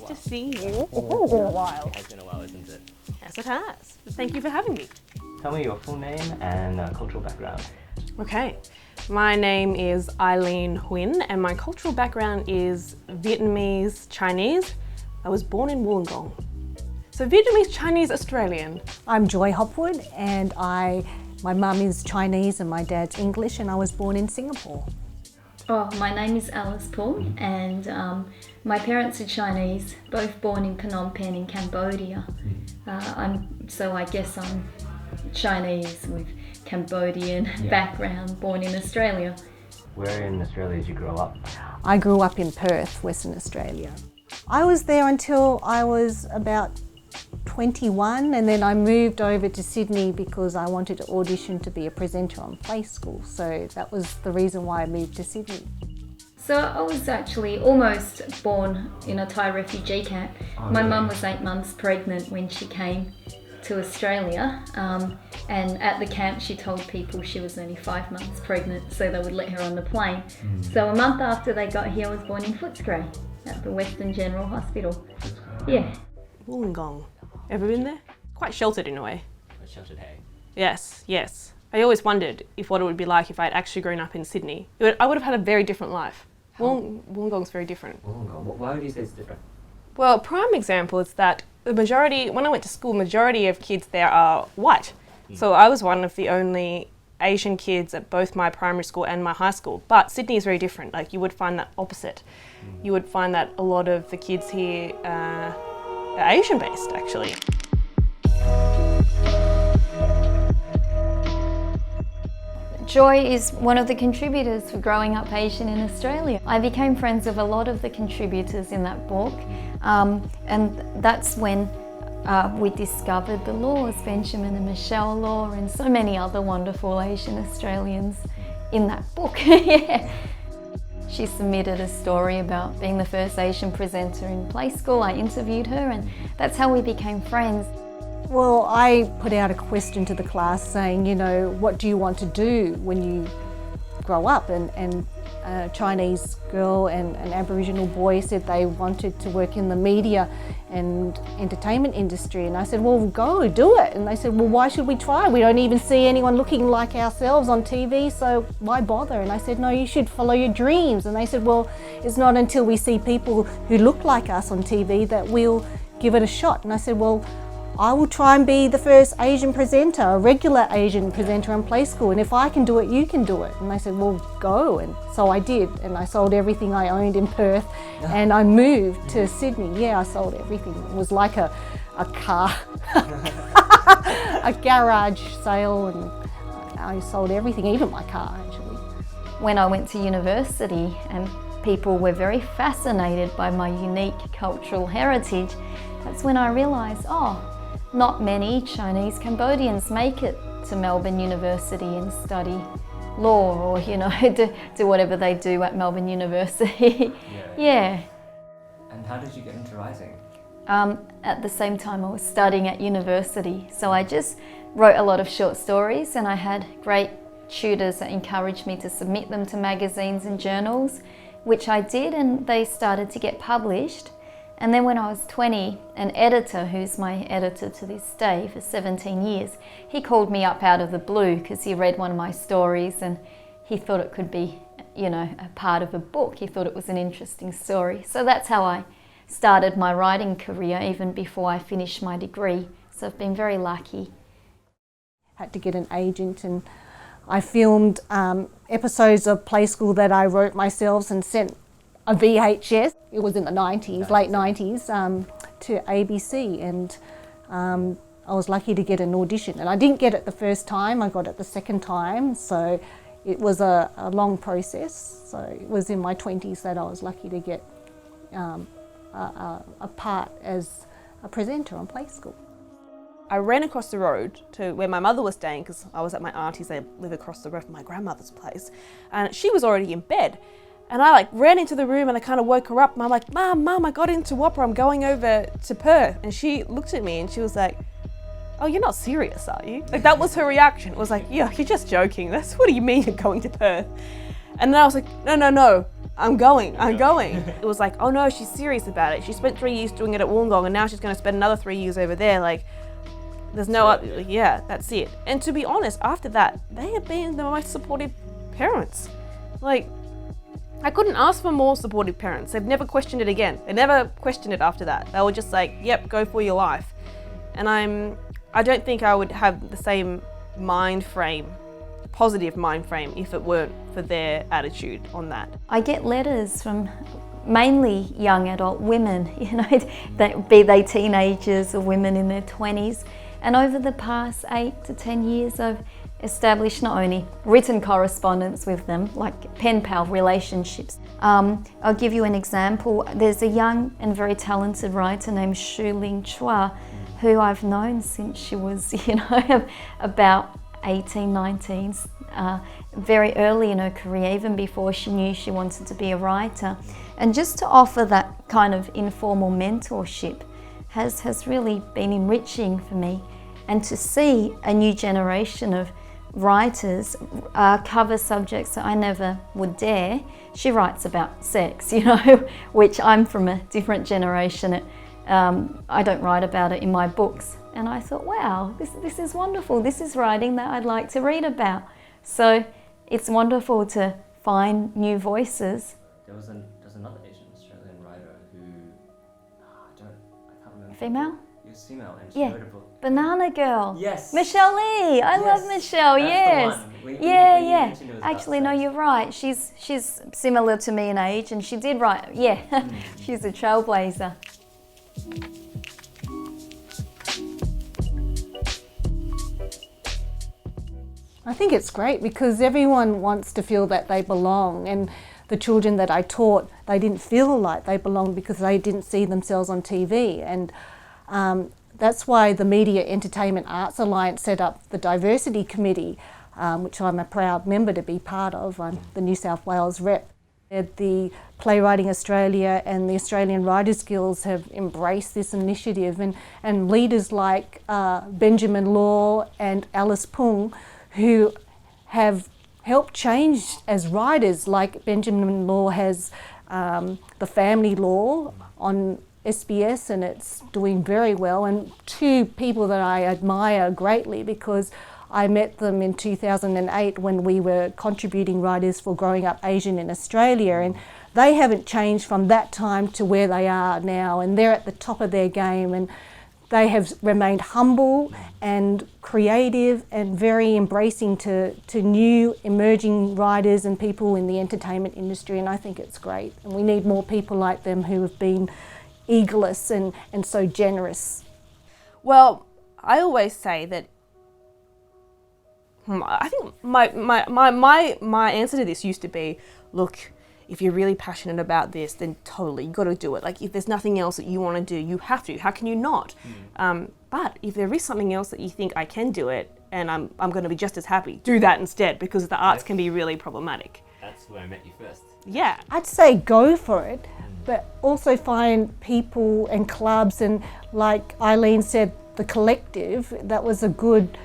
to see you. It's been a while. It has been a while, isn't it? Yes, it has. Thank you for having me. Tell me your full name and cultural background. Okay, my name is Eileen Huynh and my cultural background is Vietnamese Chinese. I was born in Wollongong. So Vietnamese Chinese Australian. I'm Joy Hopwood and my mum is Chinese and my dad's English, and I was born in Singapore. Oh, my name is Alice Paul and my parents are Chinese, both born in Phnom Penh in Cambodia. So I guess I'm Chinese with Cambodian background, born in Australia. Where in Australia did you grow up? I grew up in Perth, Western Australia. I was there until I was about 21, and then I moved over to Sydney because I wanted to audition to be a presenter on Play School. So that was the reason why I moved to Sydney. So I was actually almost born in a Thai refugee camp. My mum was 8 months pregnant when she came to Australia, and at the camp she told people she was only 5 months pregnant so they would let her on the plane. So a month after they got here I was born in Footscray at the Western General Hospital. Yeah. Wollongong. Ever been there? Quite sheltered in a way. A sheltered hay. Yes, yes. I always wondered what it would be like if I'd actually grown up in Sydney. I would have had a very different life. Wollongong's very different. Wollongong. Why would you say it's different? Well, a prime example is that when I went to school, majority of kids there are white. So I was one of the only Asian kids at both my primary school and my high school. But Sydney is very different. Like, you would find that opposite. You would find that a lot of the kids here are Asian based, actually. Joy is one of the contributors for Growing Up Asian in Australia. I became friends with a lot of the contributors in that book, and that's when we discovered the Laws, Benjamin and Michelle Law, and so many other wonderful Asian Australians in that book. Yeah. She submitted a story about being the first Asian presenter in Play School. I interviewed her, and that's how we became friends. Well, I put out a question to the class saying, what do you want to do when you grow up? And a Chinese girl and an Aboriginal boy said they wanted to work in the media and entertainment industry. And I said, well, go do it. And they said, well, why should we try? We don't even see anyone looking like ourselves on TV, so why bother? And I said, no, you should follow your dreams. And they said, well, it's not until we see people who look like us on TV that we'll give it a shot. And I said, well, I will try and be the first Asian presenter, a regular Asian presenter on Play School, and if I can do it, you can do it. And they said, well, go. And so I did, and I sold everything I owned in Perth, and I moved to Sydney. Yeah, I sold everything. It was like a car, a garage sale, and I sold everything, even my car, actually. When I went to university, and people were very fascinated by my unique cultural heritage, that's when I realised, not many Chinese Cambodians make it to Melbourne University and study law or, do whatever they do at Melbourne University. Yeah. And how did you get into writing? At the same time I was studying at university, so I just wrote a lot of short stories, and I had great tutors that encouraged me to submit them to magazines and journals, which I did, and they started to get published. And then when I was 20, an editor, who's my editor to this day for 17 years, he called me up out of the blue because he read one of my stories and he thought it could be, a part of a book. He thought it was an interesting story. So that's how I started my writing career, even before I finished my degree. So I've been very lucky. Had to get an agent, and I filmed episodes of Play School that I wrote myself and sent a VHS, it was in the 90s, late 90s, to ABC, and I was lucky to get an audition. And I didn't get it the first time, I got it the second time, so it was a long process. So it was in my 20s that I was lucky to get a part as a presenter on Play School. I ran across the road to where my mother was staying because I was at my auntie's. They live across the road from my grandmother's place, and she was already in bed. And I ran into the room and I kind of woke her up, and I'm like, Mum, I got into Whopper, I'm going over to Perth. And she looked at me and she was like, oh, you're not serious, are you? That was her reaction. It was like, yeah, you're just joking. What do you mean you're going to Perth? And then I was like, no, I'm going. It was like, oh no, she's serious about it. She spent 3 years doing it at Wollongong and now she's going to spend another 3 years over there. Like, there's no, yeah, that's it. And to be honest, after that, they have been the most supportive parents. Like, I couldn't ask for more supportive parents. They've never questioned it again. They never questioned it after that. They were just like, yep, go for your life. And I don't think I would have the same positive mind frame, if it weren't for their attitude on that. I get letters from mainly young adult women, you know, be they teenagers or women in their 20s. And over the past 8 to 10 years, I've established not only written correspondence with them, like pen pal relationships. I'll give you an example. There's a young and very talented writer named Shu Ling Chua, who I've known since she was, you know, about 18, 19, very early in her career, even before she knew she wanted to be a writer. And just to offer that kind of informal mentorship has really been enriching for me. And to see a new generation of writers cover subjects that I never would dare. She writes about sex, you know, which I'm from a different generation. I don't write about it in my books. And I thought, wow, this is wonderful. This is writing that I'd like to read about. So it's wonderful to find new voices. There's another Asian Australian writer who, I can't remember. Female? She was female and she Yeah. wrote a book. Banana Girl. Yes. Michelle Lee. I love Michelle. That's yes. the one. When Yeah, you yeah. mentioned it was about Actually, no, sex. you're right. She's similar to me in age, and she did write. Yeah, she's a trailblazer. I think it's great because everyone wants to feel that they belong, and the children that I taught, they didn't feel like they belonged because they didn't see themselves on TV. And that's why the Media Entertainment Arts Alliance set up the Diversity Committee, which I'm a proud member to be part of. I'm the New South Wales rep. The Playwriting Australia and the Australian Writers Guilds have embraced this initiative, and leaders like Benjamin Law and Alice Pung, who have helped change as writers. Like Benjamin Law has the Family Law on SBS, and it's doing very well. And two people that I admire greatly, because I met them in 2008 when we were contributing writers for Growing Up Asian in Australia, and they haven't changed from that time to where they are now, and they're at the top of their game, and they have remained humble and creative and very embracing to new emerging writers and people in the entertainment industry, and I think it's great. And we need more people like them who have been egoless and so generous. Well, I always say that I think my answer to this used to be, look, if you're really passionate about this, then totally, you got to do it. Like, if there's nothing else that you want to do, you have to. How can you not? But if there is something else that you think, I can do it, and I'm going to be just as happy, do that instead, because the arts can be really problematic. That's where I met you first. Yeah. I'd say go for it, but also find people and clubs, and like Eileen said, the collective, that was a good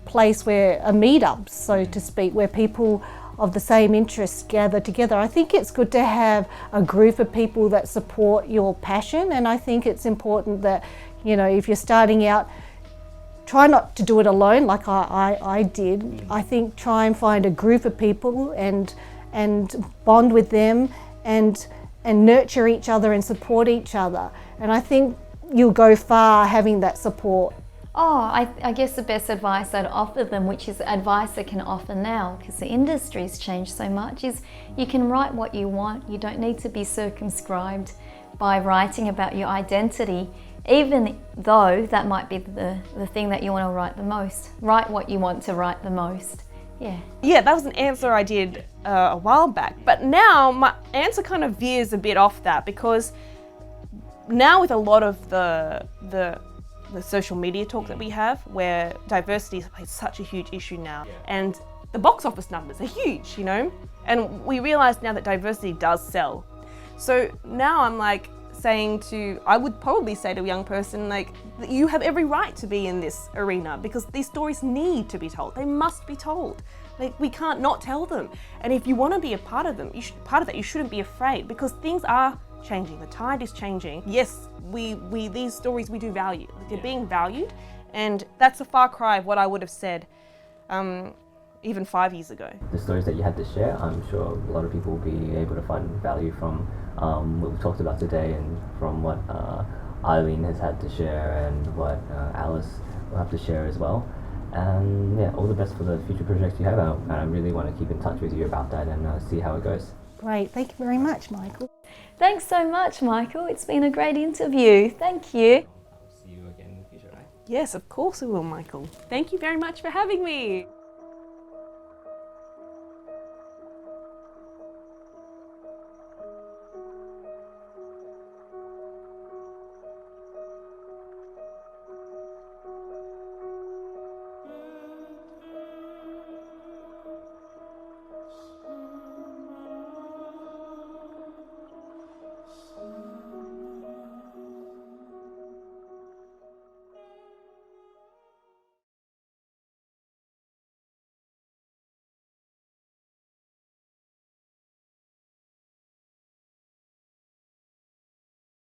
place where a meetup, so to speak, where people of the same interests gather together. I think it's good to have a group of people that support your passion, and I think it's important that, you know, if you're starting out, try not to do it alone like I did. I think try and find a group of people and bond with them and nurture each other and support each other. And I think you'll go far having that support. Oh, I guess the best advice I'd offer them, which is advice I can offer now because the industry's changed so much, is you can write what you want. You don't need to be circumscribed by writing about your identity, even though that might be the thing that you want to write the most. Write what you want to write the most. Yeah. Yeah, that was an answer I did a while back. But now my answer kind of veers a bit off that, because now with a lot of the social media talk that we have, where diversity is such a huge issue now, and the box office numbers are huge, you know, and we realize now that diversity does sell. So now I'm like I would probably say to a young person, like, you have every right to be in this arena because these stories need to be told. They must be told. Like, we can't not tell them. And if you want to be a part of them, part of that, you shouldn't be afraid, because things are changing. The tide is changing. Yes, we these stories we do value. They're being valued, and that's a far cry of what I would have said even 5 years ago. The stories that you had to share, I'm sure a lot of people will be able to find value from what we've talked about today, and from what Eileen has had to share, and what Alice will have to share as well. And yeah, all the best for the future projects you have. And I really want to keep in touch with you about that and see how it goes. Great, thank you very much, Michael. Thanks so much, Michael. It's been a great interview. Thank you. See you again in the future, right? Yes, of course we will, Michael. Thank you very much for having me.